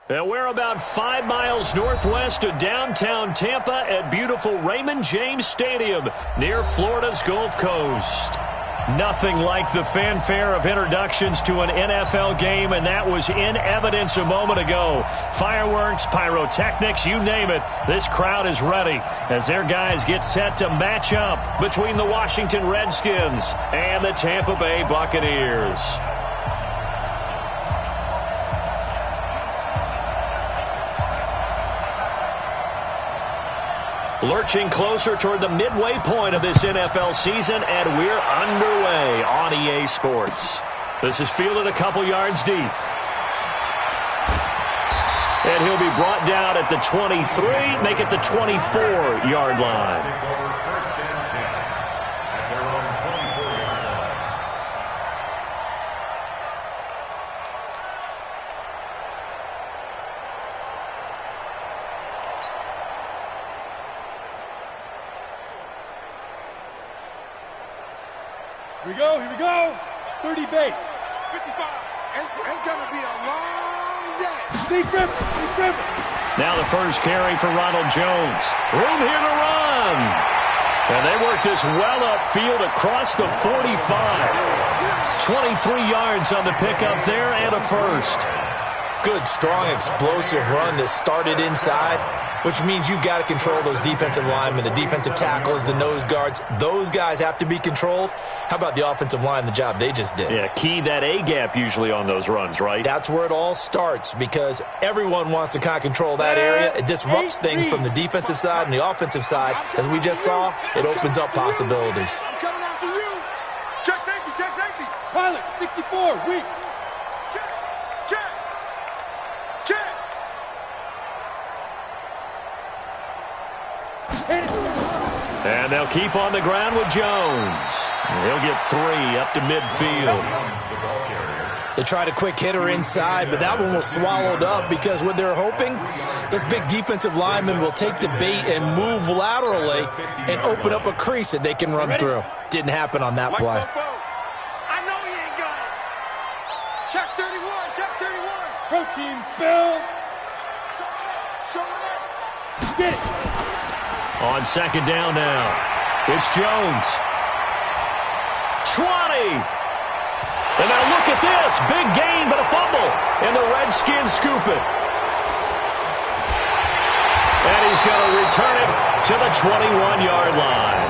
And we're about 5 miles northwest of downtown Tampa at beautiful Raymond James Stadium near Florida's Gulf Coast. Nothing like the fanfare of introductions to an NFL game, and that was in evidence a moment ago. Fireworks, pyrotechnics, you name it. This crowd is ready as their guys get set to match up between the Washington Redskins and the Tampa Bay Buccaneers. Lurching closer toward the midway point of this NFL season, and we're underway on EA Sports. This is fielded a couple yards deep. And he'll be brought down at the 23, make it the 24-yard line. Here we go. 30 base. 55. It's going to be a long day. Deep river. Now the first carry for Ronald Jones. Room here to run. And they work this well upfield across the 45. 23 yards on the pickup there and a first. Good, strong, explosive run that started inside, which means you've got to control those defensive linemen, the defensive tackles, the nose guards. Those guys have to be controlled. How about the offensive line, the job they just did? Yeah, key that A-gap usually on those runs, right? That's where it all starts because everyone wants to kind of control that area. It disrupts things from the defensive side and the offensive side. As we just saw, it opens up possibilities. I'm coming after you. Check safety. Pilot, 64, weak. Check. And they'll keep on the ground with Jones. He'll get 3 up to midfield. They tried a quick hitter inside, but that one was swallowed up because what they're hoping, this big defensive lineman will take the bait and move laterally and open up a crease that they can run through. Didn't happen on that play. I know he ain't got it. Check 31. Protein spill. Get it. On second down now, it's Jones. 20. And now look at this. Big gain, but a fumble. And the Redskins scoop it. And he's going to return it to the 21-yard line.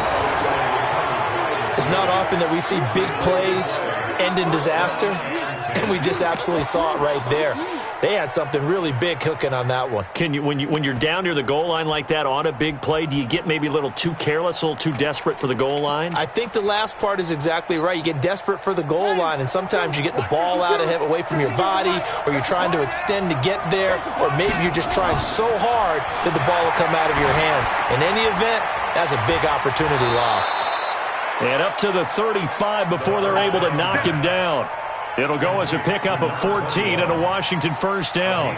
It's not often that we see big plays end in disaster, and we just absolutely saw it right there. They had something really big cooking on that one. Can you, when you're down near the goal line like that on a big play, do you get maybe a little too careless, a little too desperate for the goal line? I think the last part is exactly right. You get desperate for the goal line, and sometimes you get the ball out of it away from your body, or you're trying to extend to get there, or maybe you're just trying so hard that the ball will come out of your hands. In any event, that's a big opportunity lost. And up to the 35 before they're able to knock him down. It'll go as a pickup of 14 and a Washington first down.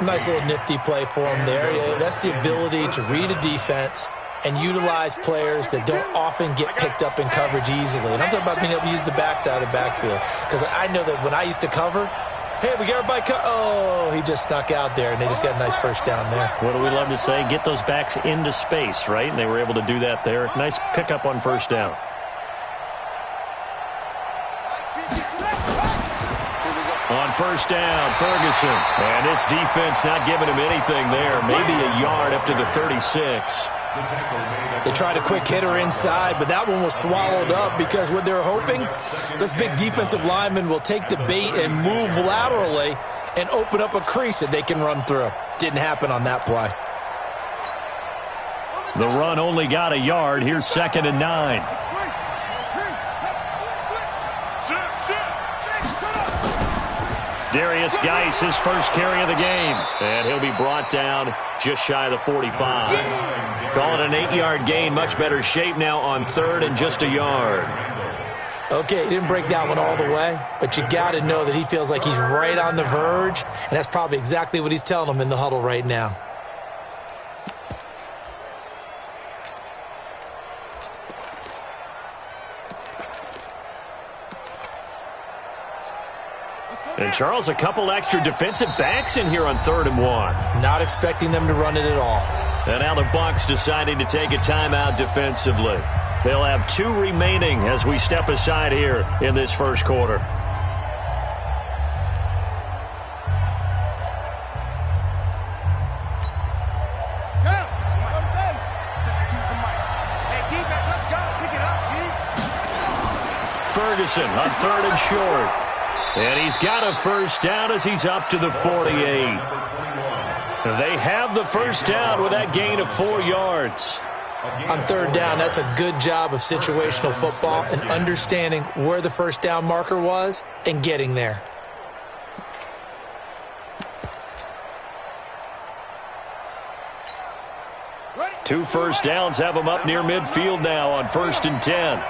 Nice little nifty play for him there. Yeah, that's the ability to read a defense and utilize players that don't often get picked up in coverage easily. And I'm talking about being able to use the backside of the backfield. Because I know that when I used to cover, hey, we got everybody oh, he just snuck out there, and they just got a nice first down there. What do we love to say? Get those backs into space, right? And they were able to do that there. Nice pickup on first down. On first down, Ferguson. And this defense not giving him anything there. Maybe a yard up to the 36. They tried a quick hitter inside, but that one was swallowed up because what they're hoping, this big defensive lineman will take the bait and move laterally and open up a crease that they can run through. Didn't happen on that play. The run only got a yard. Here's 2nd and 9. Darius Geis, his first carry of the game. And he'll be brought down just shy of the 45. Call it an 8-yard gain. Much better shape now on 3rd and just a yard. Okay, he didn't break that one all the way, but you got to know that he feels like he's right on the verge, and that's probably exactly what he's telling them in the huddle right now. And, Charles, a couple extra defensive backs in here on 3rd and 1. Not expecting them to run it at all. And now the Bucs deciding to take a timeout defensively. They'll have 2 remaining as we step aside here in this first quarter. Ferguson on 3rd and short. And he's got a first down as he's up to the 48. They have the first down with that gain of 4 yards. On 3rd down, that's a good job of situational football and understanding where the first down marker was and getting there. Two first downs have them up near midfield now on 1st and 10.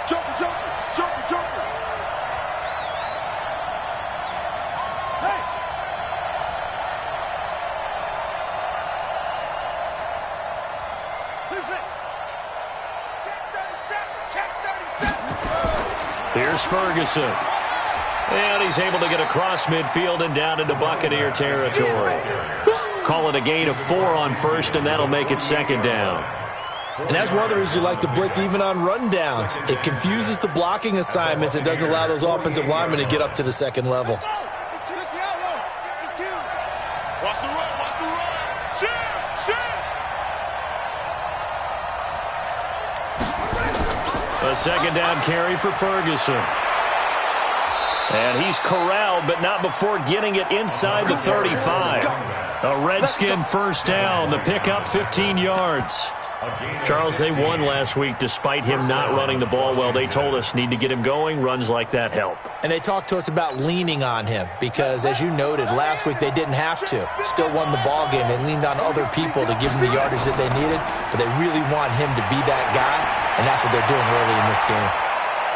Jumper. Here's Ferguson. And he's able to get across midfield and down into Buccaneer territory. Call it a gain of 4 on 1st, and that'll make it 2nd down. And that's one of the reasons you like to blitz even on rundowns. It confuses the blocking assignments. It doesn't allow those offensive linemen to get up to the 2nd level. Watch the run. A 2nd down carry for Ferguson. And he's corralled, but not before getting it inside the 35. A Redskin first down. The pickup 15 yards. Charles, they won last week despite him not running the ball well. They told us need to get him going. Runs like that help. And they talked to us about leaning on him because, as you noted, last week they didn't have to. Still won the ball game. They leaned on other people to give them the yardage that they needed, but they really want him to be that guy, and that's what they're doing early in this game.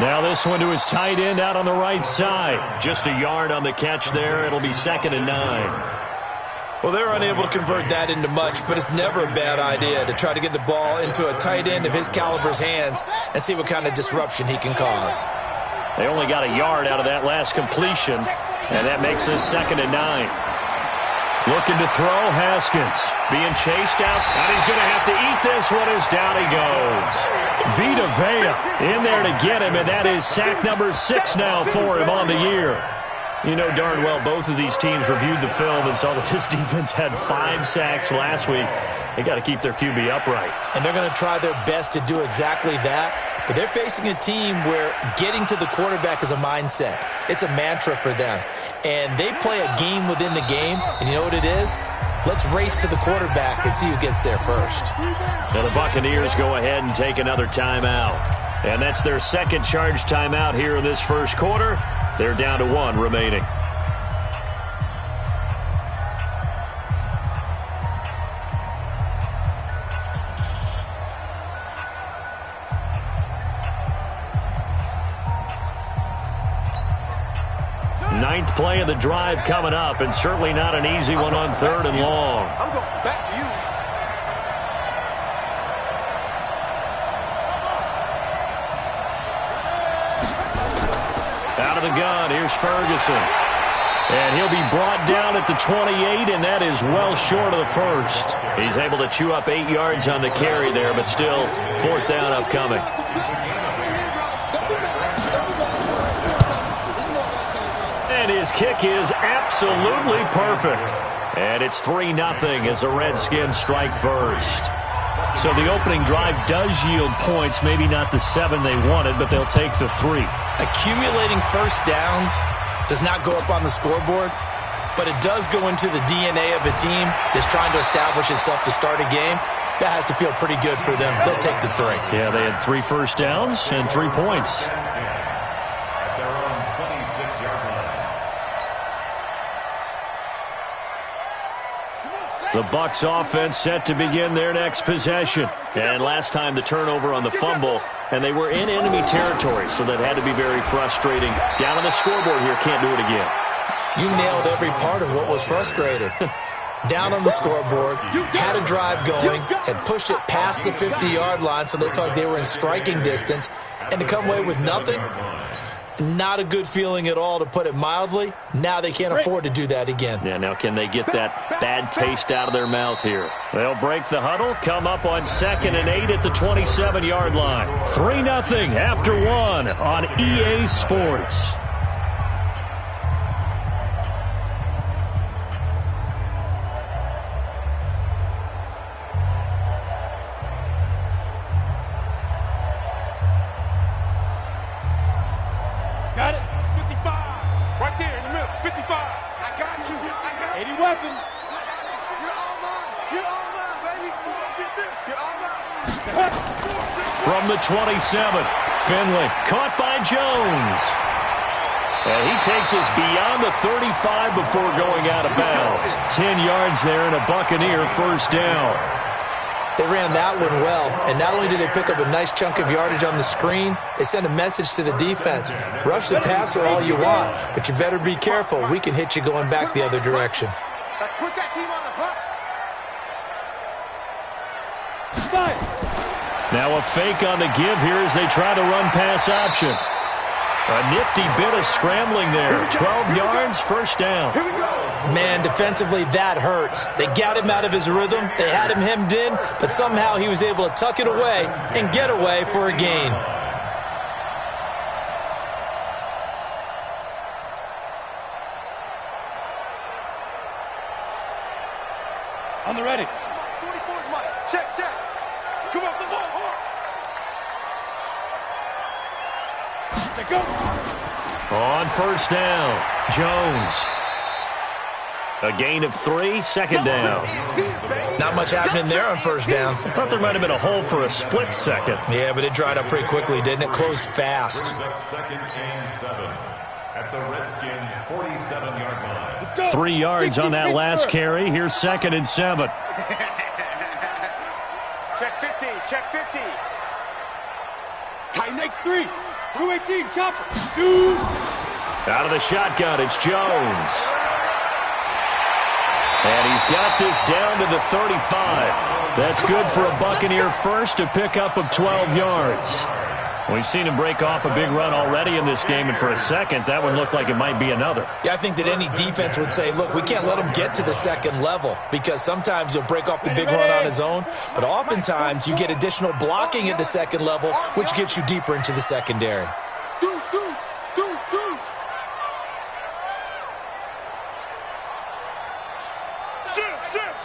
Now this one to his tight end out on the right side. Just a yard on the catch there. It'll be 2nd and 9. Well, they're unable to convert that into much, but it's never a bad idea to try to get the ball into a tight end of his caliber's hands and see what kind of disruption he can cause. They only got a yard out of that last completion, and that makes this 2nd and 9. Looking to throw, Haskins. Being chased out, and he's going to have to eat this one as down he goes. Vita Vea in there to get him, and that is sack number 6 now for him on the year. You know darn well both of these teams reviewed the film and saw that this defense had 5 sacks last week. They got to keep their QB upright. And they're going to try their best to do exactly that. But they're facing a team where getting to the quarterback is a mindset. It's a mantra for them. And they play a game within the game. And you know what it is? Let's race to the quarterback and see who gets there first. Now the Buccaneers go ahead and take another timeout. And that's their 2nd charge timeout here in this first quarter. They're down to 1 remaining. Ninth play of the drive coming up, and certainly not an easy one on 3rd and long. I'm going back to you. Out of the gun, here's Ferguson. And he'll be brought down at the 28, and that is well short of the first. He's able to chew up 8 yards on the carry there, but still 4th down upcoming. And his kick is absolutely perfect. And it's 3-0 as the Redskins strike first. So the opening drive does yield points, maybe not the 7 they wanted, but they'll take the 3. Accumulating first downs does not go up on the scoreboard, but it does go into the DNA of a team that's trying to establish itself to start a game. That has to feel pretty good for them. They'll take the 3. Yeah, they had 3 first downs and 3 points. The Bucs offense set to begin their next possession. And last time the turnover on the fumble, and they were in enemy territory, so that had to be very frustrating. Down on the scoreboard here, can't do it again. You nailed every part of what was frustrating. Down on the scoreboard, had a drive going, had pushed it past the 50-yard line, so they thought they were in striking distance, and to come away with nothing, Not a good feeling at all, to put it mildly. Now they can't afford to do that again. Yeah, now can they get that bad taste out of their mouth here? They'll break the huddle, come up on 2nd and 8 at the 27-yard line. 3-0 after 1 on EA Sports. Got it. 55. Right there in the middle. 55. I got you. 80 weapon. I got it. You're all mine. You're all mine, baby. Get this. You're all mine. From the 27, Finley caught by Jones. And he takes us beyond the 35 before going out of bounds. 10 yards there and a Buccaneer first down. They ran that one well, and not only did they pick up a nice chunk of yardage on the screen, they sent a message to the defense. Rush the passer all you want, but you better be careful. We can hit you going back the other direction. Let's put that team on the bus. Now a fake on the give here as they try to run pass option. A nifty bit of scrambling there. 12 yards, first down. Here we go. Man, defensively, that hurts. They got him out of his rhythm. They had him hemmed in, but somehow he was able to tuck it away and get away for a gain. On the ready. 44's Mike. Check. Come off the ball. Go. On first down, Jones. A gain of 3, second down. Not much happening there on first down. I thought there might have been a hole for a split second. Yeah, but it dried up pretty quickly, didn't it? Closed fast. 2nd and 7 at the Redskins' 47-yard line. 3 yards on that last carry. Here's 2nd and 7. Check 50. Check 50. Tight next 3. 218. Chopper. Shoot. Out of the shotgun, it's Jones. And he's got this down to the 35. That's good for a Buccaneer first, a pickup of 12 yards. We've seen him break off a big run already in this game, and for a second, that one looked like it might be another. Yeah, I think that any defense would say, look, we can't let him get to the second level, because sometimes he'll break off the big run on his own, but oftentimes you get additional blocking at the second level, which gets you deeper into the secondary. Deuce.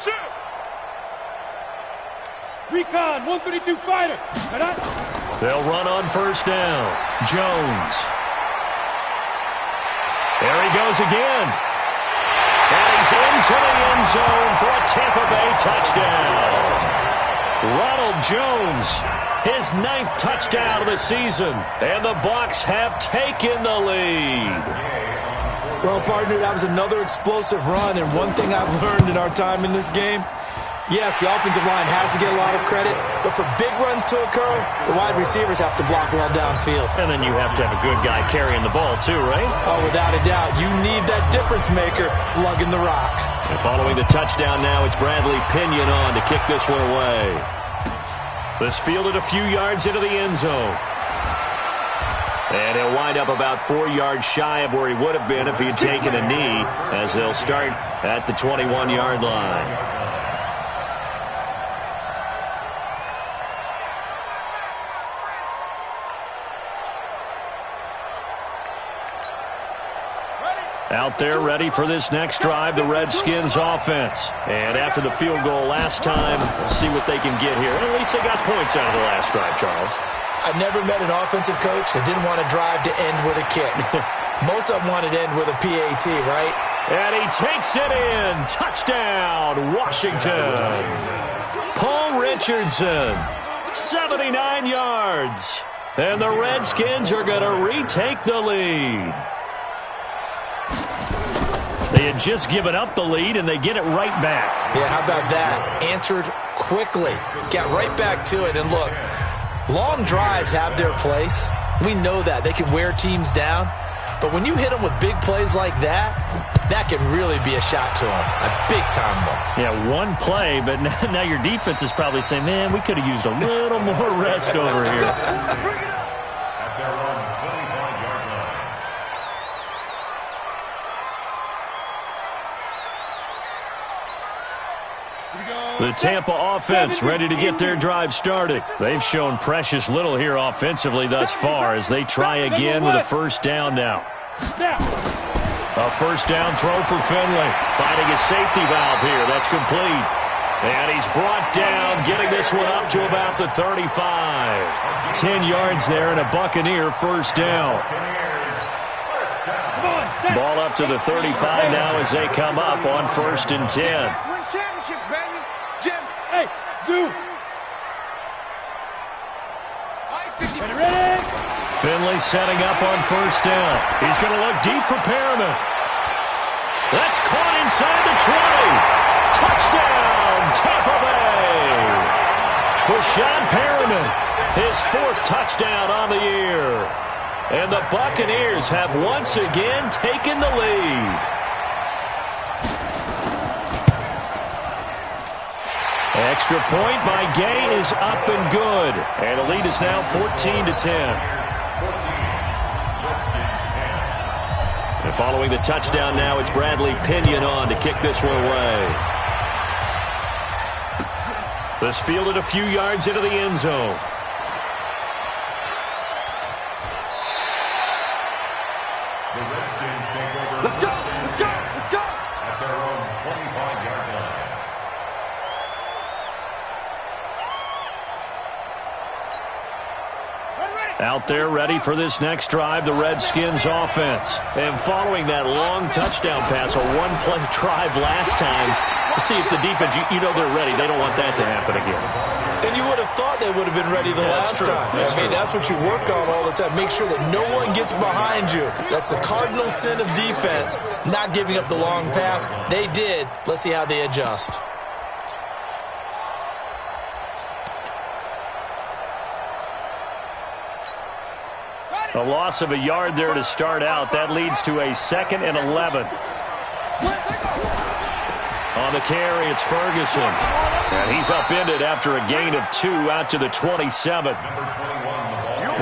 Shoot. Recon, 132 fighter. They'll run on first down. Jones. There he goes again. And he's into the end zone for a Tampa Bay touchdown. Ronald Jones, his 9th touchdown of the season. And the Bucs have taken the lead. Well, partner, that was another explosive run, and one thing I've learned in our time in this game, yes, the offensive line has to get a lot of credit, but for big runs to occur, the wide receivers have to block well downfield. And then you have to have a good guy carrying the ball too, right? Oh, without a doubt. You need that difference maker lugging the rock. And following the touchdown now, it's Bradley Pinion on to kick this one away. This fielded a few yards into the end zone. And he'll wind up about 4 yards shy of where he would have been if he had taken a knee, as they'll start at the 21-yard line. Out there ready for this next drive, the Redskins offense. And after the field goal last time, we'll see what they can get here. At least they got points out of the last drive, Charles. I've never met an offensive coach that didn't want to drive to end with a kick. Most of them wanted to end with a PAT, right? And he takes it in. Touchdown, Washington. Paul Richardson, 79 yards. And the Redskins are going to retake the lead. They had just given up the lead, and they get it right back. Yeah, how about that? Answered quickly. Got right back to it. And look, long drives have their place. We know that. They can wear teams down. But when you hit them with big plays like that, that can really be a shot to them. A big-time one. Yeah, one play, but now your defense is probably saying, man, we could have used a little more rest over here. The Tampa offense ready to get their drive started. They've shown precious little here offensively thus far as they try again with a first down now. A first down throw for Finley. Finding a safety valve here. That's complete. And he's brought down, getting this one up to about the 35. 10 yards there and a Buccaneer first down. Ball up to the 35 now as they come up on 1st and 10. Win championships, baby. Jim, hey, Zoo. Ready? Finley setting up on first down. He's going to look deep for Perriman. That's caught inside the 20. Touchdown, Tampa Bay. Rashawn Perriman, his 4th touchdown on the year. And the Buccaneers have once again taken the lead. Extra point by Gay is up and good. And the lead is now 14-10. And following the touchdown now, it's Bradley Pinion on to kick this one away. This fielded a few yards into the end zone. The Redskins take over. Let's go, let's go, let's go. At their own 25-yard line. Out there ready for this next drive, the Redskins offense. And following that long touchdown pass, a one-play drive last time, to see if the defense, you know they're ready. They don't want that to happen again. And you would have thought they would have been ready the last time. I mean, that's what you work on all the time. Make sure that no one gets behind you. That's the cardinal sin of defense, not giving up the long pass. They did. Let's see how they adjust. A loss of a yard there to start out. That leads to a 2nd and 11. On the carry, it's Ferguson. And he's upended after a gain of 2 out to the 27.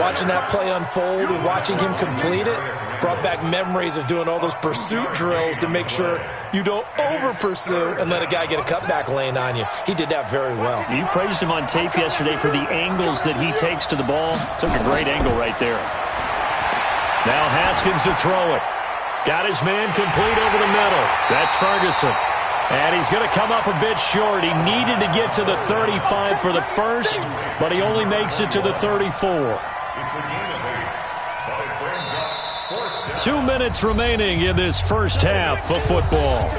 Watching that play unfold and watching him complete it brought back memories of doing all those pursuit drills to make sure you don't over-pursue and let a guy get a cutback lane on you. He did that very well. You praised him on tape yesterday for the angles that he takes to the ball. Took a great angle right there. Now Haskins to throw it. Got his man complete over the middle. That's Ferguson. And he's going to come up a bit short. He needed to get to the 35 for the first, but he only makes it to the 34. It's a gain of 8, but it brings up 4th down. 2 minutes remaining in this first half of football.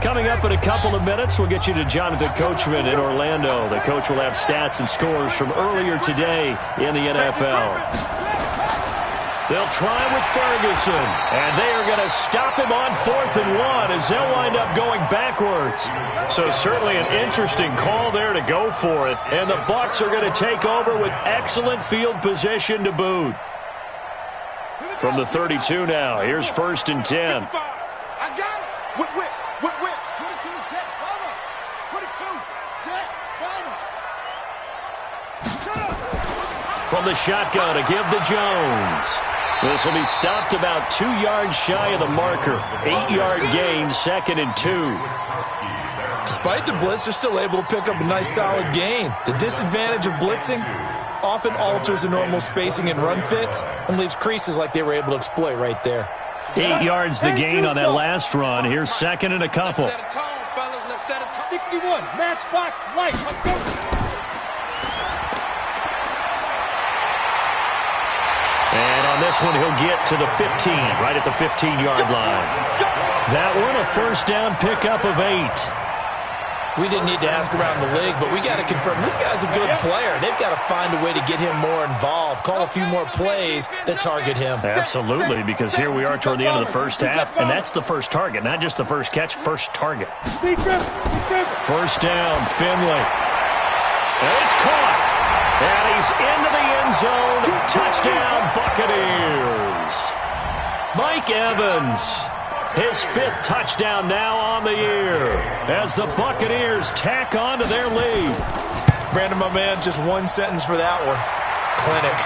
Coming up in a couple of minutes, we'll get you to Jonathan Coachman in Orlando. The coach will have stats and scores from earlier today in the NFL. They'll try with Ferguson, and they are going to stop him on 4th and 1 as they'll wind up going backwards. So certainly an interesting call there to go for it, and the Bucs are going to take over with excellent field position to boot. From the 32 now, here's 1st and 10. I got it. Whip. 22, jet, bomber. 22, jet, bomber. Shut up. From the shotgun to give to Jones. This will be stopped about 2 yards shy of the marker. 8-yard gain, 2nd and 2. Despite the blitz, they're still able to pick up a nice solid gain. The disadvantage of blitzing often alters the normal spacing and run fits and leaves creases like they were able to exploit right there. 8 yards the gain on that last run. Here's 2nd and a couple. 61, matchbox, light. And on this one, he'll get to the 15, right at the 15-yard line. That one, a first down pickup of 8. We didn't need to ask around the league, but we got to confirm this guy's a good player. They've got to find a way to get him more involved, call a few more plays that target him. Absolutely, because here we are toward the end of the first half, and that's the first target, not just the first catch, first target. First down, Finley. And it's caught. And he's into the end zone. Touchdown, Buccaneers. Mike Evans. His 5th touchdown now on the year as the Buccaneers tack on to their lead. Brandon, my man, just one sentence for that one. Clinic.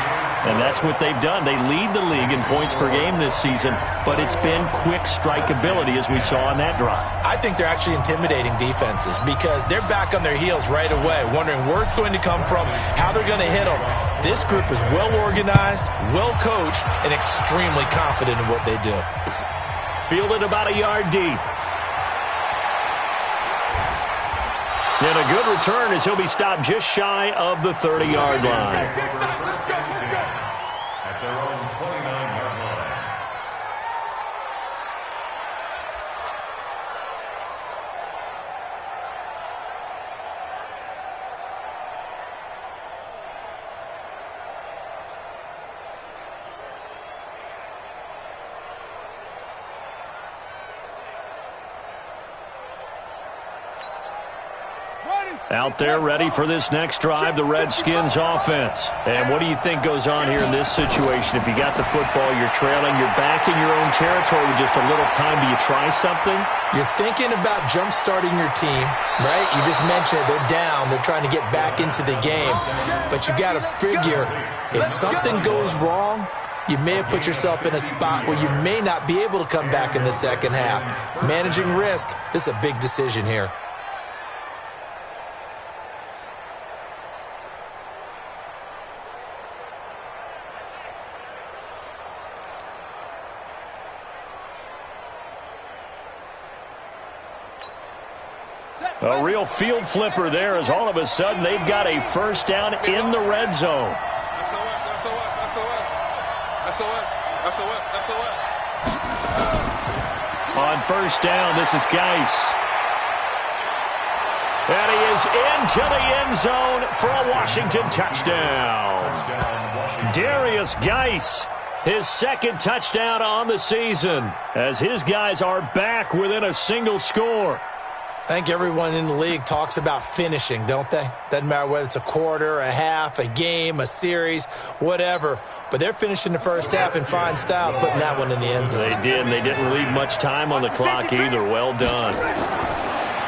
And that's what they've done. They lead the league in points per game this season, but it's been quick strike ability as we saw on that drive. I think they're actually intimidating defenses because they're back on their heels right away, wondering where it's going to come from, how they're going to hit them. This group is well organized, well coached, and extremely confident in what they do. Fielded about a yard deep. And a good return as he'll be stopped just shy of the 30-yard line. At their own 29-yard line. Out there ready for this next drive, the Redskins offense. And what do you think goes on here in this situation? If you got the football, you're trailing, you're back in your own territory with just a little time. Do you try something? You're thinking about jump-starting your team, right? You just mentioned it. They're down. They're trying to get back into the game. But you got to figure if something goes wrong, you may have put yourself in a spot where you may not be able to come back in the second half. Managing risk, this is a big decision here. A real field flipper there as all of a sudden they've got a first down in the red zone. On first down, this is Geis. And he is into the end zone for a Washington touchdown. Darius Geis, his 2nd touchdown on the season, as his guys are back within a single score. I think everyone in the league talks about finishing, don't they? Doesn't matter whether it's a quarter, a half, a game, a series, whatever. But they're finishing the first half in fine style, putting that one in the end zone. They did, and they didn't leave much time on the clock either. Well done.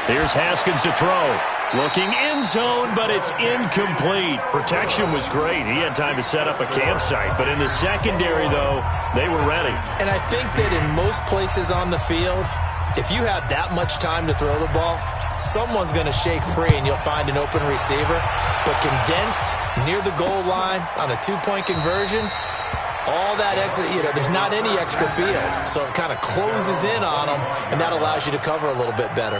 Here's Haskins to throw. Looking end zone, but it's incomplete. Protection was great. He had time to set up a campsite. But in the secondary, though, they were ready. And I think that in most places on the field, if you have that much time to throw the ball, someone's going to shake free and you'll find an open receiver. But condensed near the goal line on a 2-point conversion, all that extra, there's not any extra field. So it kind of closes in on them, and that allows you to cover a little bit better.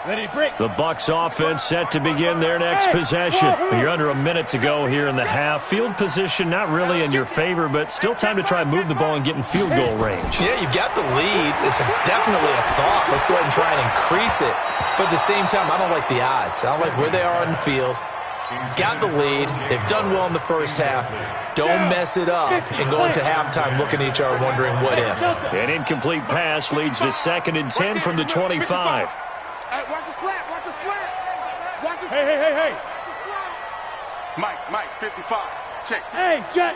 The Bucs offense set to begin their next possession. You're under a minute to go here in the half. Field position not really in your favor, but still time to try and move the ball and get in field goal range. Yeah, you've got the lead. It's definitely a thought. Let's go ahead and try and increase it. But at the same time, I don't like the odds. I don't like where they are on the field. Got the lead. They've done well in the first half. Don't mess it up and go into halftime looking at each other wondering what if. An incomplete pass leads to 2nd and 10 from the 25. Watch the slap, watch the slap. Watch the Hey. Watch the slap. Mike, 55. Check. Hey, Jet.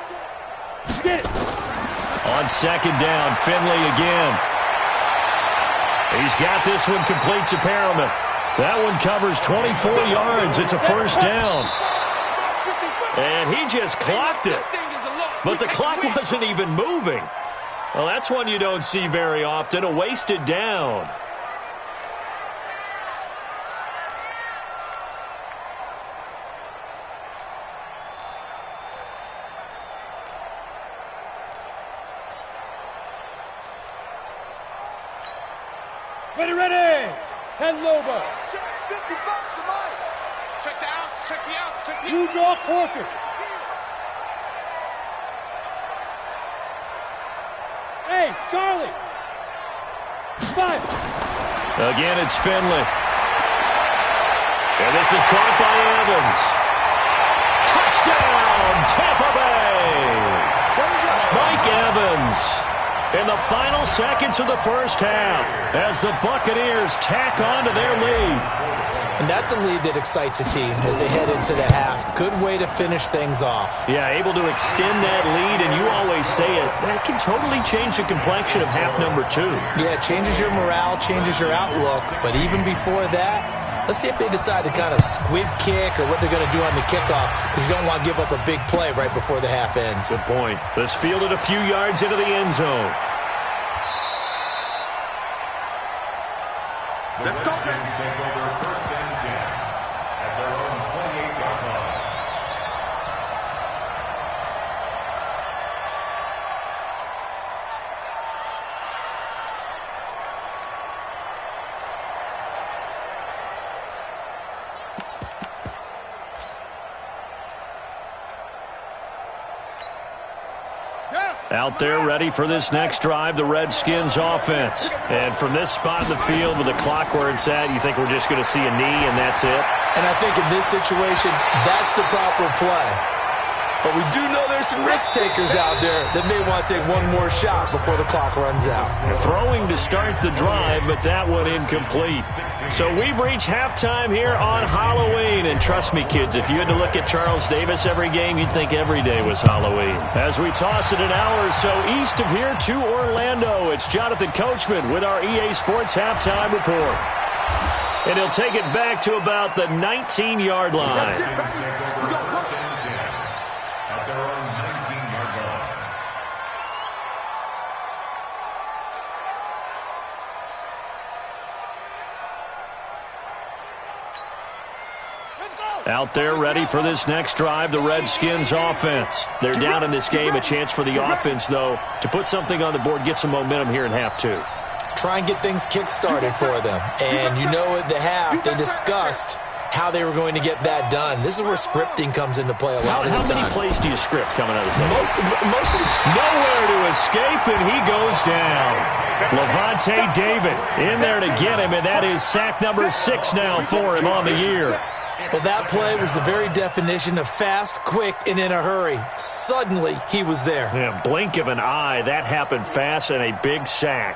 Get it. On 2nd down, Finley again. He's got this one complete to Perriman. That one covers 24 yards. It's a first down. And he just clocked it. But the clock wasn't even moving. Well, that's one you don't see very often, a wasted down. Ready. 10 Lobo. Check 55 to Mike. Check the outs, check the outs, check the You draw Corker. Hey, Charlie. 5. Again, it's Finley. And this is caught by Evans. Touchdown, Tampa Bay. Mike Evans in the final seconds of the first half as the Buccaneers tack on to their lead. And that's a lead that excites a team as they head into the half. Good way to finish things off. Yeah, able to extend that lead, and you always say it, that can totally change the complexion of half number 2. Yeah, it changes your morale, changes your outlook. But even before that, let's see if they decide to kind of squib kick or what they're going to do on the kickoff, because you don't want to give up a big play right before the half ends. Good point. Let's field it a few yards into the end zone. The Redskins take over first and 10 at their own 28-yard line. Out there ready for this next drive, the Redskins offense. And from this spot in the field with the clock where it's at, you think we're just going to see a knee and that's it? And I think in this situation, that's the proper play. But we do know there's some risk takers out there that may want to take one more shot before the clock runs out. Throwing to start the drive, but that one incomplete. So we've reached halftime here on Halloween. And trust me, kids, if you had to look at Charles Davis every game, you'd think every day was Halloween. As we toss it an hour or so east of here to Orlando, it's Jonathan Coachman with our EA Sports Halftime Report. And he'll take it back to about the 19-yard line. Out there ready for this next drive, the Redskins offense. They're down in this game. A chance for the offense, though, to put something on the board, get some momentum here in half 2. Try and get things kick-started for them. And you know at the half, they discussed how they were going to get that done. This is where scripting comes into play a lot of the time. How many plays do you script coming out of the second? Mostly. Nowhere to escape, and he goes down. Levante David in there to get him, and that is sack number 6 now for him on the year. Well, that play was the very definition of fast, quick, and in a hurry. Suddenly, he was there. Yeah, blink of an eye. That happened fast and a big sack.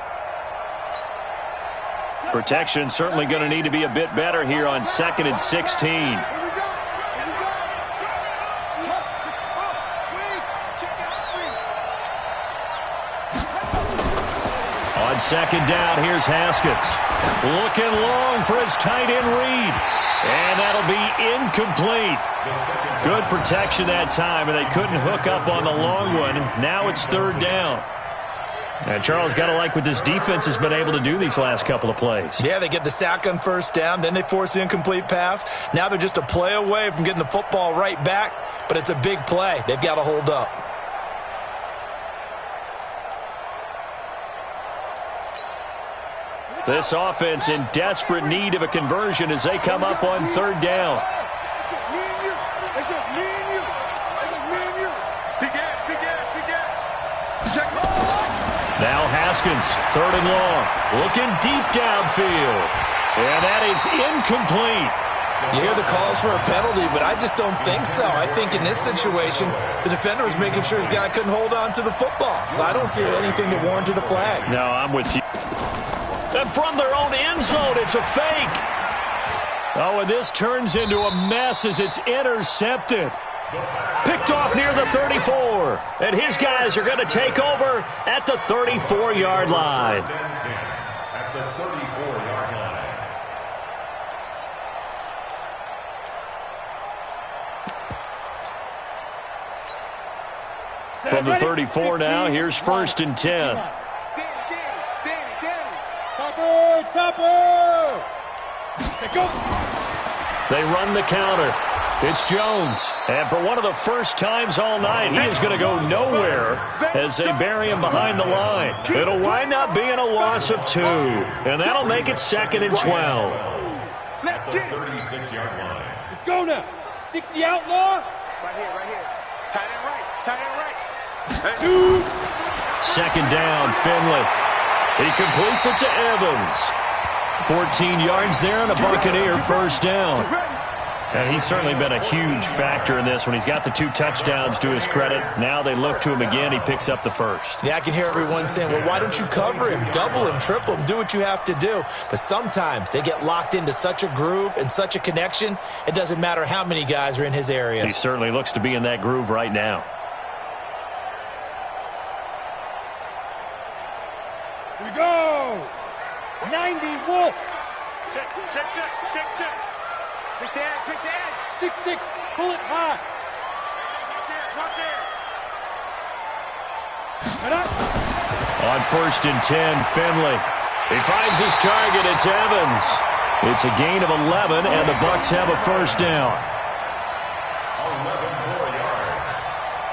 Protection certainly going to need to be a bit better here on 2nd and 16. On 2nd down, here's Haskins. Looking long for his tight end read. And that'll be incomplete. Good protection that time, and they couldn't hook up on the long one. Now it's 3rd down. And Charles, got to like what this defense has been able to do these last couple of plays. Yeah, they get the sack on 1st down, then they force the incomplete pass. Now they're just a play away from getting the football right back, but it's a big play. They've got to hold up. This offense in desperate need of a conversion as they come up on 3rd down. It's just me and you. It's just me and you. It's just me and you. Big ass, big ass, big ass. Check it. Now Haskins, 3rd and long. Looking deep downfield. And that is incomplete. You hear the calls for a penalty, but I just don't think so. I think in this situation, the defender was making sure his guy couldn't hold on to the football. So I don't see anything that warranted a flag. No, I'm with you. And from their own end zone, it's a fake. Oh, and this turns into a mess as it's intercepted. Picked off near the 34. And his guys are going to take over at the 34-yard line. At the 34-yard line. From the 34 now, here's 1st and 10. Topper! Go! They run the counter. It's Jones. And for one of the first times all night, he is going to go nowhere as they bury him behind the line. It'll wind up being a loss of 2. And that'll make it 2nd and 12. At the 36-yard line. Let's go now. 60 outlaw. Right here. Tight end right. 2nd down, Finley. He completes it to Evans. 14 yards there and a Buccaneer 1st down. And he's certainly been a huge factor in this when he's got the 2 touchdowns to his credit. Now they look to him again. He picks up the first. Yeah, I can hear everyone saying, well, why don't you cover him, double him, triple him, do what you have to do. But sometimes they get locked into such a groove and such a connection, it doesn't matter how many guys are in his area. He certainly looks to be in that groove right now. Here we go. 90 Wolf. Check, check, check, check, check. Take the edge, take the edge. 6-6, pull it high. Watch it. Head up. On 1st and 10, Finley. He finds his target. It's Evans. It's a gain of 11, and the Bucs have a first down. 11 more yards.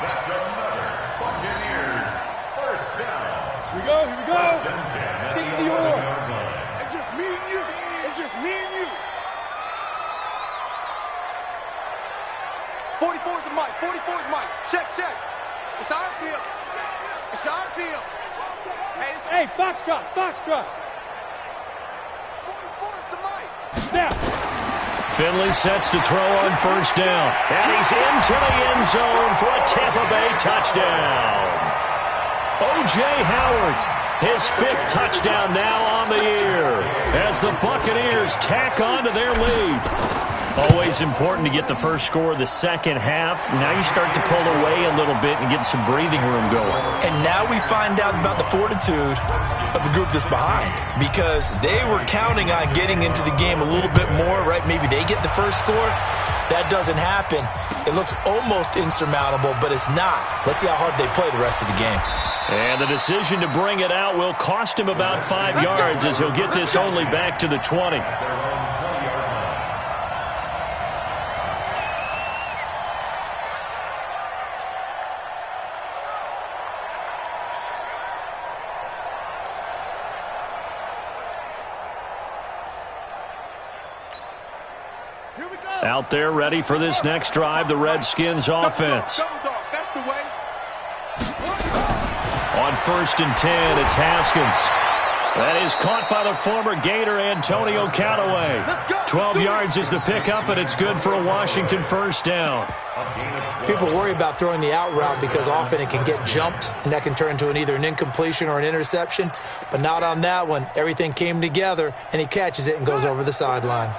That's another Buccaneers first down. Here we go, here we go. 60 more. It's just me and you. It's just me and you. 44 is the mic. 44 is the mic. Check, check. It's our field. It's our field. Hey, foxtrot, foxtrot. 44 is the mic. Now. Finley sets to throw on first down. And he's into the end zone for a Tampa Bay touchdown. O.J. Howard, his 5th touchdown now on the year as the Buccaneers tack on to their lead. Always important to get the first score of the second half. Now you start to pull away a little bit and get some breathing room going. And now we find out about the fortitude of the group that's behind, because they were counting on getting into the game a little bit more, right? Maybe they get the first score. That doesn't happen. It looks almost insurmountable, but it's not. Let's see how hard they play the rest of the game. And the decision to bring it out will cost him about 5 yards as he'll get this only back to the 20. Out there ready for this next drive, the Redskins offense. That's the way. On 1st and 10, it's Haskins. That is caught by the former Gator Antonio Callaway. 12 yards is the pickup, and it's good for a Washington first down. People worry about throwing the out route because often it can get jumped, and that can turn into either an incompletion or an interception. But not on that one. Everything came together, and he catches it and goes over the sideline.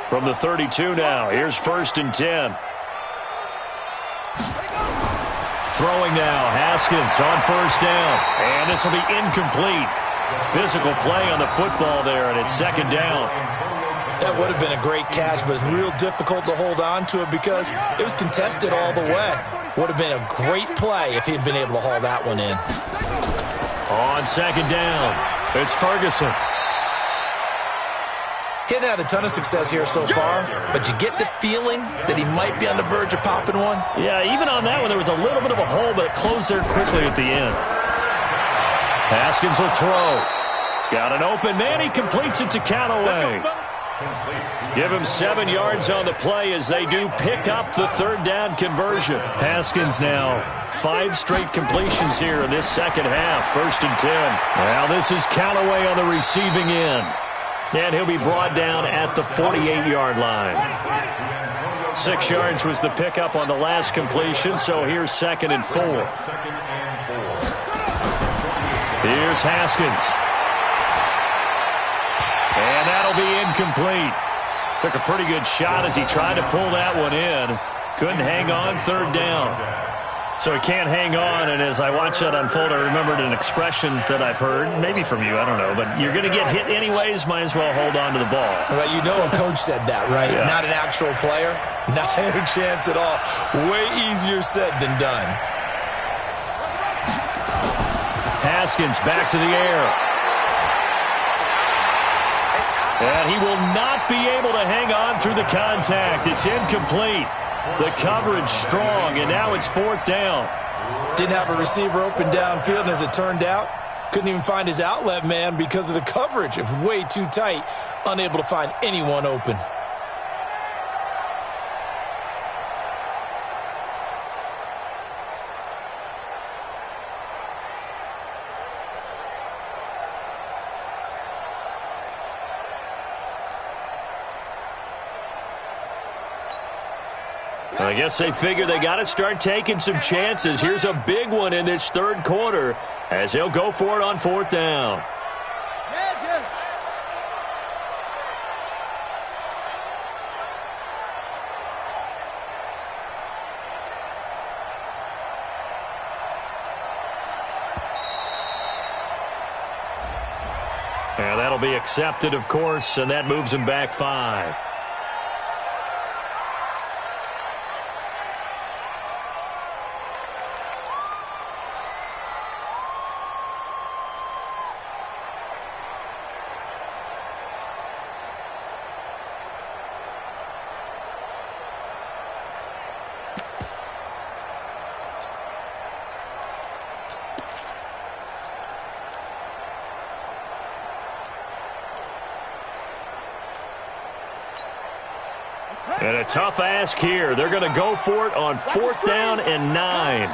From the 32 now, here's 1st and 10. Throwing now, Haskins on first down. And this will be incomplete. Physical play on the football there, and it's 2nd down. That would have been a great catch, but it's real difficult to hold on to it because it was contested all the way. Would have been a great play if he'd been able to haul that one in. On 2nd down, it's Ferguson. He'd had a ton of success here so far, but you get the feeling that he might be on the verge of popping one. Yeah, even on that one, there was a little bit of a hole, but it closed there quickly at the end. Haskins will throw. He's got an open man. He completes it to Callaway. Give him 7 yards on the play as they do pick up the 3rd down conversion. Haskins now 5 straight completions here in this second half. 1st and 10. Now this is Callaway on the receiving end. And he'll be brought down at the 48-yard line. 6 yards was the pickup on the last completion, so here's 2nd and 4. Here's Haskins. And that'll be incomplete. Took a pretty good shot as he tried to pull that one in. Couldn't hang on, 3rd down. So he can't hang on, and as I watched that unfold, I remembered an expression that I've heard, maybe from you, I don't know, but you're going to get hit anyways, might as well hold on to the ball. Well, you know a coach said that, right? Yeah. Not an actual player. Not a chance at all. Way easier said than done. Haskins back to the air. And he will not be able to hang on through the contact. It's incomplete. The coverage strong, and now it's 4th down. Didn't have a receiver open downfield, and as it turned out, couldn't even find his outlet man because of the coverage. It was way too tight, unable to find anyone open. I guess they figure they got to start taking some chances. Here's a big one in this third quarter as he'll go for it on fourth down. And that'll be accepted, of course, and that moves him back 5. And a tough ask here. They're going to go for it on fourth down and 9.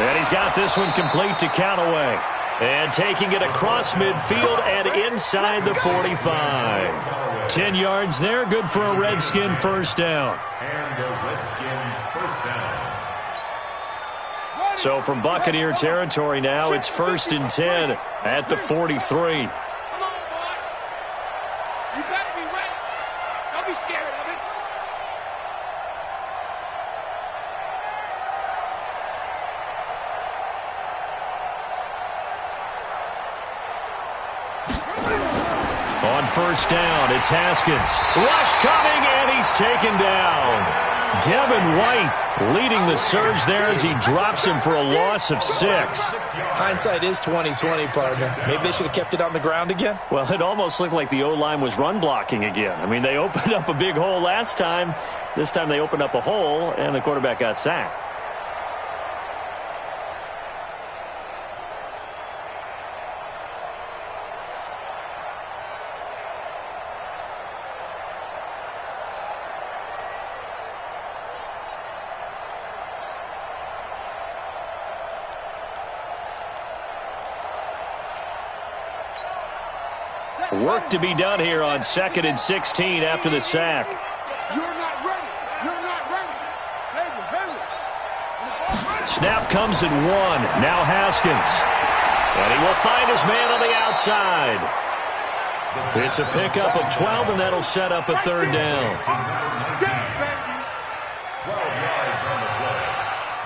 And he's got this one complete to Callaway. And taking it across midfield and inside the 45. 10 yards there, good for a Redskin first down. And a Redskin first down. So from Buccaneer territory now, it's 1st and 10 at the 43. Come on, boy. You better be ready. Don't be scared of it. On first down, it's Haskins. Rush coming, and he's taken down. Devin White leading the surge there as he drops him for a loss of 6. Hindsight is 20/20, partner. Maybe they should have kept it on the ground again. Well, it almost looked like the O-line was run blocking again. I mean, they opened up a big hole last time. This time they opened up a hole, and the quarterback got sacked. Work to be done here on 2nd and 16 after the sack. You're not ready. You're not ready. Snap comes at 1. Now Haskins. And he will find his man on the outside. It's a pickup of 12, and that'll set up a third down. 12 yards on the play,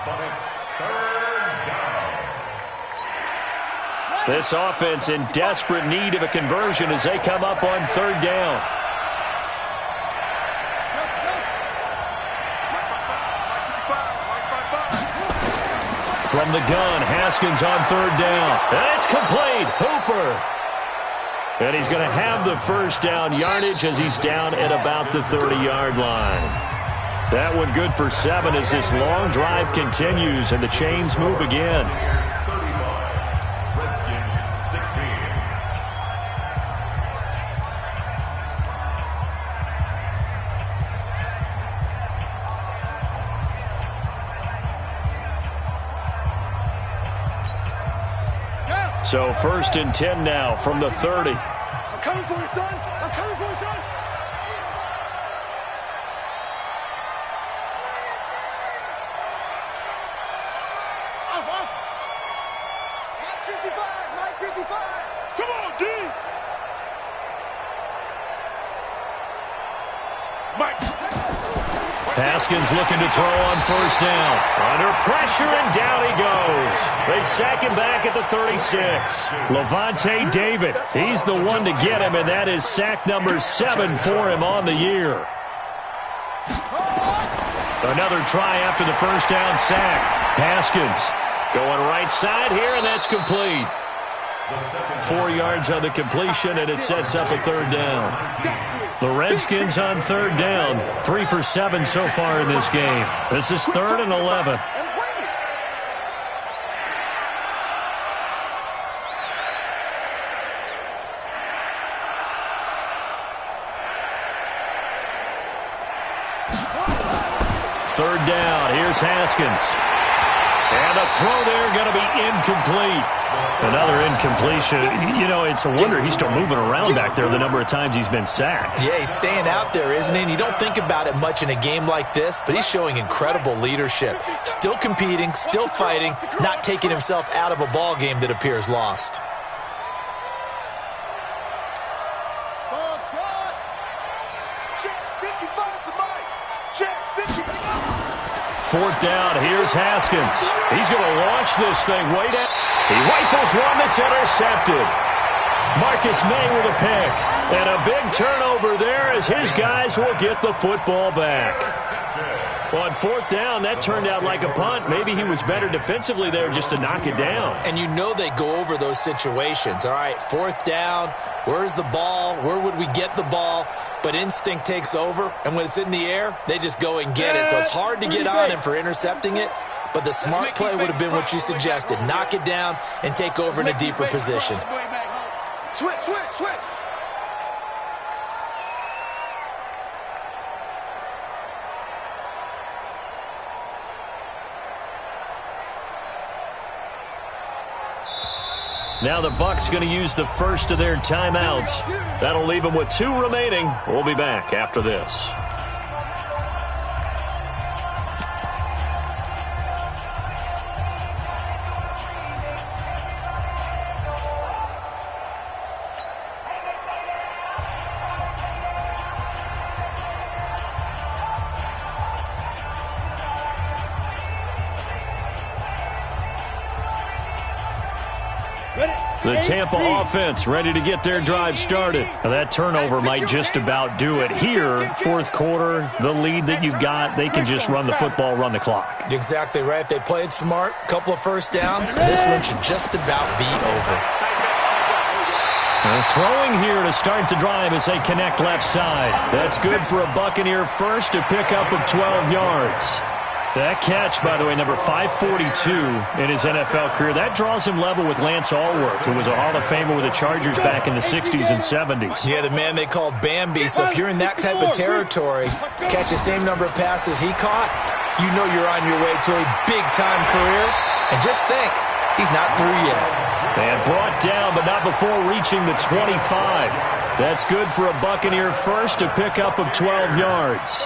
but it's third down. This offense in desperate need of a conversion as they come up on third down. From the gun, Haskins on third down. And it's complete. Hooper. And he's going to have the first down yardage as he's down at about the 30-yard line. That one good for 7 as this long drive continues and the chains move again. So 1st and 10 now from the 30. I'm coming for you, son. I'm coming for you, son. Off. Mike 55. Come on, D. Mike. Haskins looking to throw on first down. Under pressure, and down he goes. They sack him back at the 36. Levante David, he's the one to get him, and that is sack number 7 for him on the year. Another try after the first down sack. Haskins going right side here, and that's complete. 4 yards on the completion, and it sets up a third down. The Redskins on third down. 3 for 7 so far in this game. This is 3rd and 11. Third down. Here's Haskins. And the throw there going to be incomplete. Another incompletion. You know, it's a wonder he's still moving around back there the number of times he's been sacked. Yeah, he's staying out there, isn't he? And you don't think about it much in a game like this, but he's showing incredible leadership. Still competing, still fighting, not taking himself out of a ball game that appears lost. Fourth down, here's Haskins. He's going to launch this thing way down. He rifles one that's intercepted. Marcus May with a pick. And a big turnover there as his guys will get the football back. On fourth down, that turned out like a punt. Maybe he was better defensively there just to knock it down. And you know they go over those situations. All right, fourth down, where's the ball? Where would we get the ball? But instinct takes over, and when it's in the air, they just go and get it. So it's hard to get on him for intercepting it, but the smart play would have been what you suggested. Knock it down and take over in a deeper position. Switch. Now the Bucs going to use the first of their timeouts. That'll leave them with 2 remaining. We'll be back after this. The Tampa offense ready to get their drive started. Now that turnover might just about do it. Here, fourth quarter, the lead that you've got, they can just run the football, run the clock. Exactly right. They played smart, couple of first downs, and this one should just about be over. And throwing here to start the drive as they connect left side. That's good for a Buccaneer first, to pick up of 12 yards. That catch, by the way, number 542 in his NFL career. That draws him level with Lance Allworth, who was a Hall of Famer with the Chargers back in the 60s and 70s. Yeah, the man they call Bambi. So if you're in that type of territory, catch the same number of passes he caught, you know you're on your way to a big-time career. And just think, he's not through yet. And brought down, but not before reaching the 25. That's good for a Buccaneer first, to pick up of 12 yards.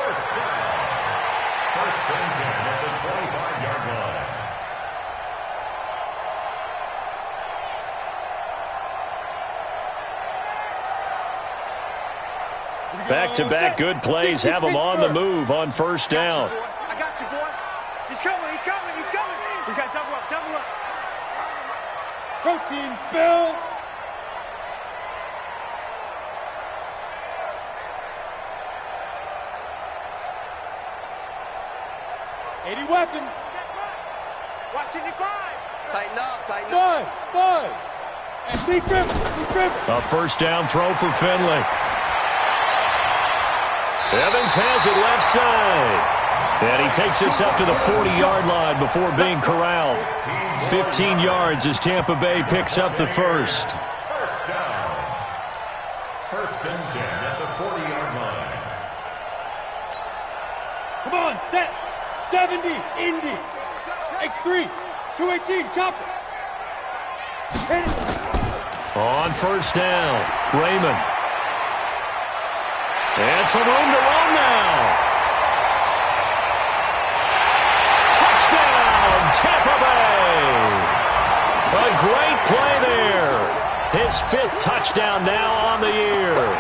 Back-to-back good plays have them on the move on first down. I got you, boy. He's coming. We got double up. Protein spill. $80 weapon. Watching the grind. Tighten up. Buzz. And deep grip. A first down throw for Finley. Evans has it left side. And he takes this up to the 40-yard line before being corralled. 15 yards as Tampa Bay picks up the first. First down. First and 10 at the 40-yard line. Come on, set. 70, Indy. X3, 218, chopper. Hit it. On first down, Raymond. And some room to run now. Touchdown, Tampa Bay. A great play there. His 5th touchdown now on the year,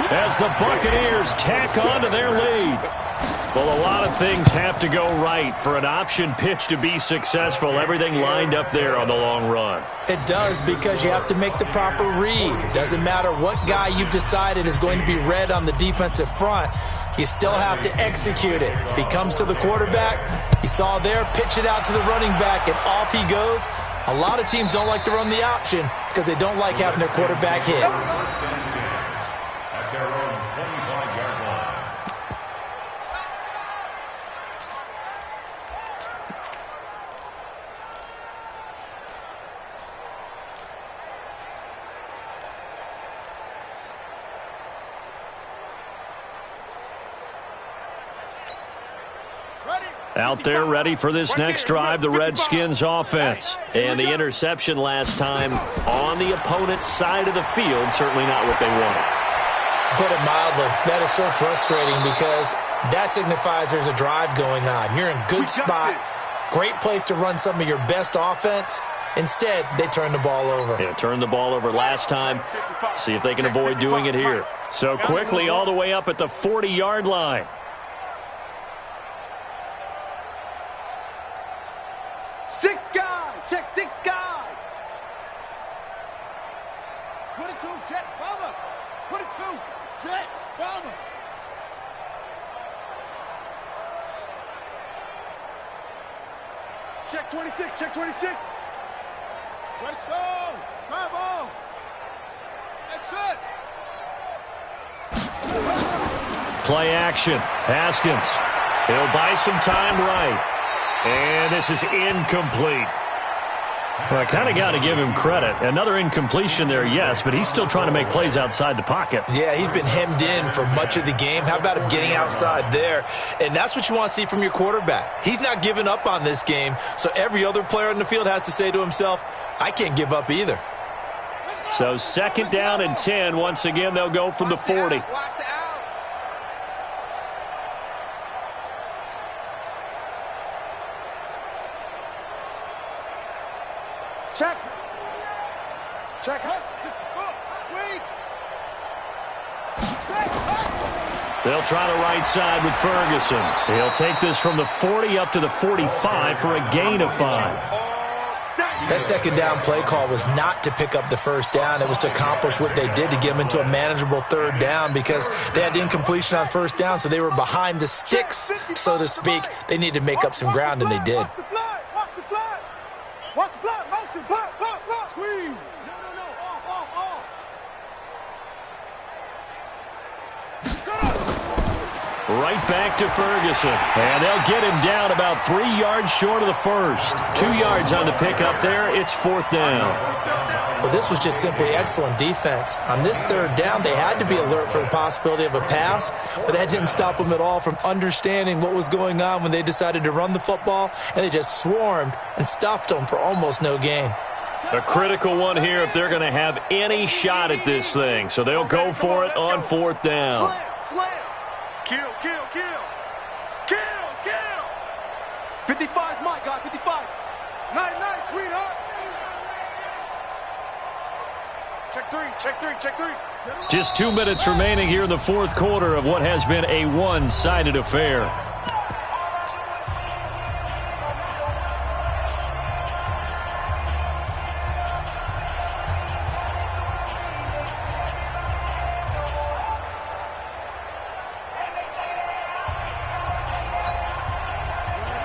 as the Buccaneers tack on to their lead. Well, a lot of things have to go right for an option pitch to be successful. Everything lined up there on the long run. It does, because you have to make the proper read. It doesn't matter what guy you've decided is going to be read on the defensive front. You still have to execute it. If he comes to the quarterback, you saw there, pitch it out to the running back, and off he goes. A lot of teams don't like to run the option because they don't like having their quarterback hit. At their own 25-yard line. Out there ready for this next drive, the Redskins offense. And the interception last time on the opponent's side of the field, certainly not what they wanted. Put it mildly, that is so frustrating because that signifies there's a drive going on. You're in good spot, great place to run some of your best offense. Instead, they turn the ball over. Yeah, turned the ball over last time. See if they can avoid doing it here. So quickly all the way up at the 40-yard line. Six guys. Check 6 guys. 22, check, bomber. 22, check, bomber. Check 26, check 26. Let's go. Drive on. Exit. Play action. Haskins. He'll buy some time right. And this is incomplete. Well, I kind of got to give him credit. Another incompletion there, yes, but he's still trying to make plays outside the pocket. Yeah, he's been hemmed in for much of the game. How about him getting outside there? And that's what you want to see from your quarterback. He's not giving up on this game, so every other player in the field has to say to himself, I can't give up either. So 2nd down and 10. Once again, they'll go from the 40. Check. Check. Wait. They'll try the right side with Ferguson. He'll take this from the 40 up to the 45 for a gain of 5. That 2nd down play call was not to pick up the 1st down. It was to accomplish what they did to get them into a manageable 3rd down because they had incompletion on 1st down, so they were behind the sticks, so to speak. They needed to make up some ground, and they did. Watch the fly. Watch the fly. Motion. Block. Squeeze. No. Off. Right back to Ferguson. And they'll get him down about 3 yards short of the first. 2 yards on the pickup there. It's 4th down. Well, this was just simply excellent defense. On this 3rd down, they had to be alert for the possibility of a pass, but that didn't stop them at all from understanding what was going on when they decided to run the football, and they just swarmed and stuffed them for almost no gain. A critical one here if they're going to have any shot at this thing. So they'll go for it on 4th down. Slam. Kill. 55's my guy, 55. Nice, sweetheart. Check three. Just 2 minutes remaining here in the 4th quarter of what has been a one-sided affair.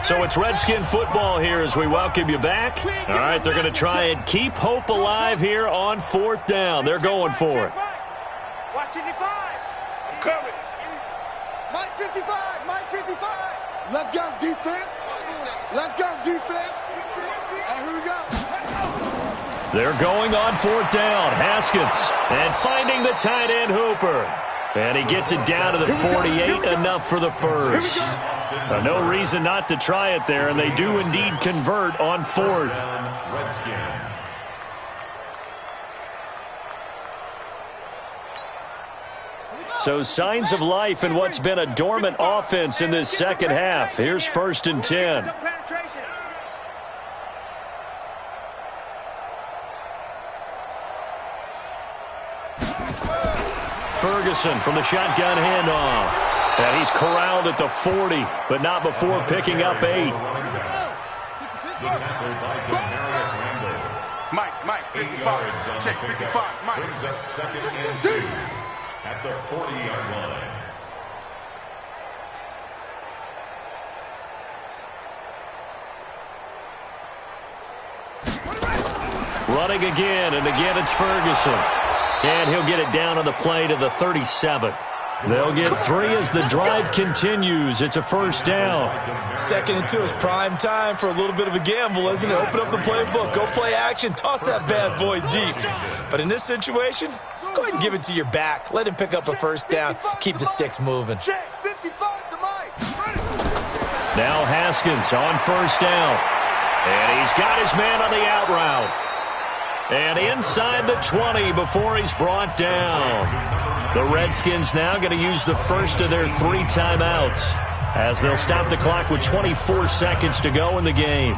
So it's Redskin football here as we welcome you back. All right, they're going to try and keep hope alive here on 4th down. They're going for it. Watch 55. I'm coming. Mike 55. Let's go defense. And here we go. They're going on 4th down. Haskins and finding the tight end Hooper. And he gets it down to the 48, enough for the first. No reason not to try it there, and they do indeed convert on 4th. So signs of life in what's been a dormant offense in this 2nd half. Here's 1st and 10. Ferguson from the shotgun handoff. And he's corralled at the 40, but not before picking up 8. Mike, 55. Check 55. Mike. Brings up 2nd and 2 at the 40-yard line. Running again, and again it's Ferguson. And he'll get it down on the play to the 37. They'll get 3 as the drive continues. It's a 1st down. 2nd and 2 is prime time for a little bit of a gamble, isn't it? Open up the playbook, go play action, toss that bad boy deep. But in this situation, go ahead and give it to your back. Let him pick up a 1st down. Keep the sticks moving. Check 55 to Mike. Now Haskins on first down. And he's got his man on the out route. And inside the 20 before he's brought down. The Redskins now going to use the first of their 3 timeouts as they'll stop the clock with 24 seconds to go in the game.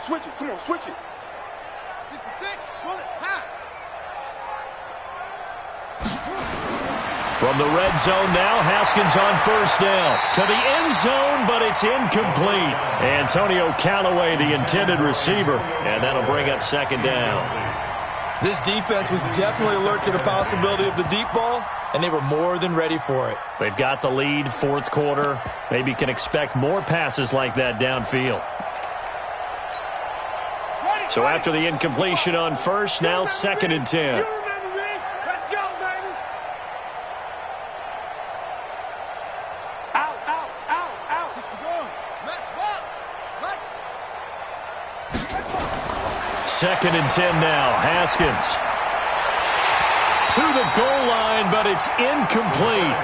Switch it. Come on, switch it. 66, roll it, high. From the red zone now, Haskins on first down. To the end zone, but it's incomplete. Antonio Callaway, the intended receiver, and that'll bring up second down. This defense was definitely alert to the possibility of the deep ball, and they were more than ready for it. They've got the lead, fourth quarter. Maybe can expect more passes like that downfield. So after the incompletion on first, now second and 10. You remember me? Let's go, baby. Out. Match box. Second and 10 now. Haskins to the goal line, but it's incomplete.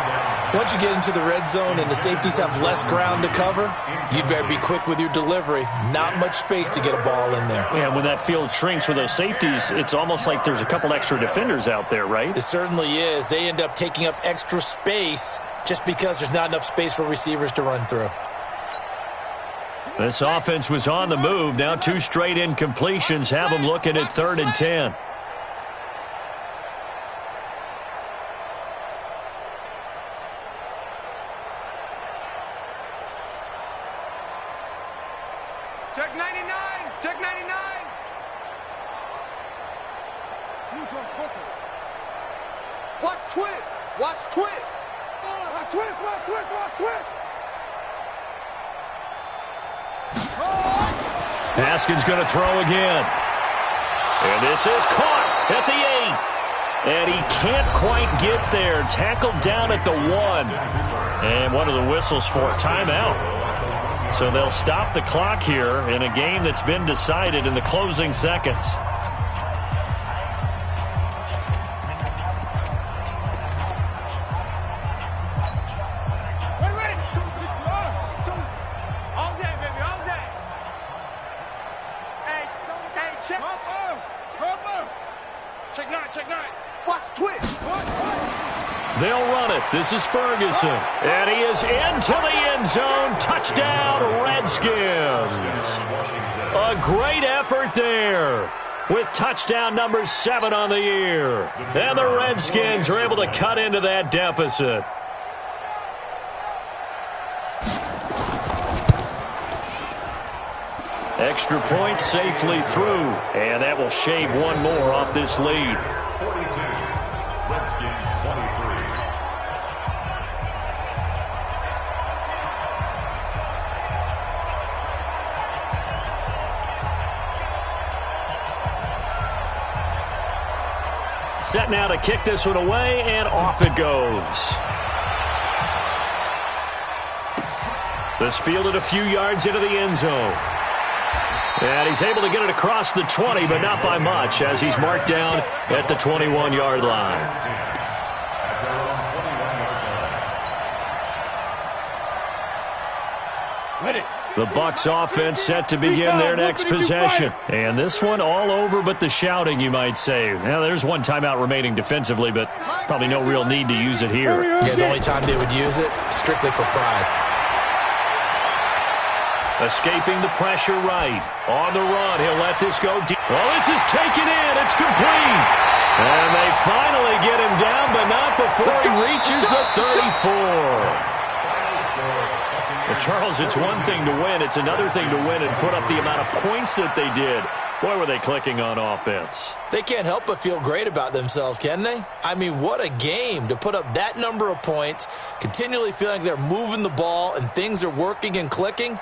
Once you get into the red zone and the safeties have less ground to cover, you'd better be quick with your delivery. Not much space to get a ball in there. Yeah, when that field shrinks with those safeties, it's almost like there's a couple extra defenders out there, right? It certainly is. They end up taking up extra space just because there's not enough space for receivers to run through. This offense was on the move. Now 2 straight incompletions have them looking at third and 10. Check 99. Watch twist. Haskins going to throw again. And this is caught at the 8. And he can't quite get there. Tackled down at the 1. And one of the whistles for a timeout. So they'll stop the clock here in a game that's been decided in the closing seconds. All day, baby, all day. Hey, check. Check 9. Watch twist. They'll run it. This is Ferguson. And he is into the end zone. Touchdown, Redskins. A great effort there with touchdown number 7 on the year. And the Redskins are able to cut into that deficit. Extra point safely through. And that will shave one more off this lead. 42. Redskins 23. Set now to kick this one away, and off it goes. This fielded a few yards into the end zone. And he's able to get it across the 20, but not by much, as he's marked down at the 21-yard line. The Bucs offense set to begin their next possession. And this one all over but the shouting, you might say. Now, there's one timeout remaining defensively, but probably no real need to use it here. Yeah, the only time they would use it, strictly for pride. Escaping the pressure right. On the run, he'll let this go deep. Well, this is taken in. It's complete. And they finally get him down, but not before he reaches the 34. Well, Charles, it's one thing to win. It's another thing to win and put up the amount of points that they did. Boy, were they clicking on offense. They can't help but feel great about themselves, can they? I mean, what a game to put up that number of points, continually feeling they're moving the ball and things are working and clicking.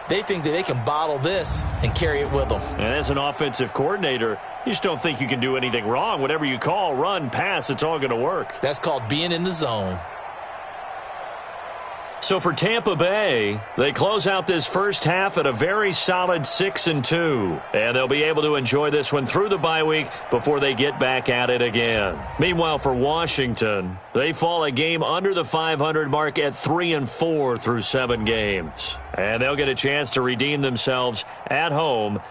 They think that they can bottle this and carry it with them. And as an offensive coordinator, you just don't think you can do anything wrong. Whatever you call, run, pass, it's all going to work. That's called being in the zone. So for Tampa Bay, they close out this first half at a very solid 6-2. And they'll be able to enjoy this one through the bye week before they get back at it again. Meanwhile, for Washington, they fall a game under the 500 mark at 3-4 through 7 games. And they'll get a chance to redeem themselves at home